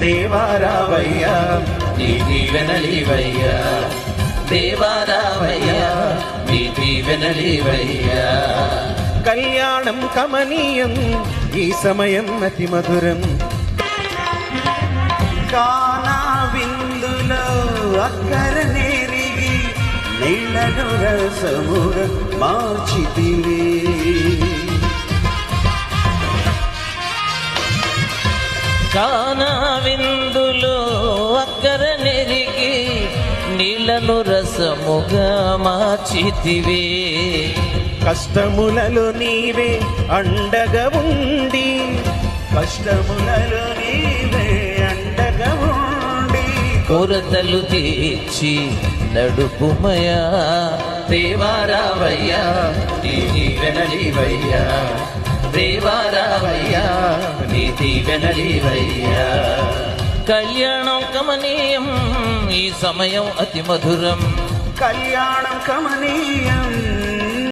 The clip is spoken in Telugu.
దేవారావయ్యా నీ దీవెనలివయ్యా, దేవారావయ్యా నీ దీవెనలివయ్యా. కళ్యాణం కమనీయం ఈ సమయం అతి మధురం, కానా విందులో అక్కర నేరిగి నీళ్ళను రసముగా మార్చితివి. కానా విందులో అక్కర నెరిగి నీళ్ళను రసముగా మార్చితివే. కష్టములలో నీవే అండగా ఉండి, కష్టములలో నీవే అండగా ఉండి, కొరతలు తీర్చి నడుపుమయా, దేవారావయ్యా నీ దీవెనలివయ్యా, దేవారావయ్యా నీ దీవెనలివయ్యా. కళ్యాణం కమనీయం ఈ సమయం అతి మధురం, కళ్యాణం కమనీయం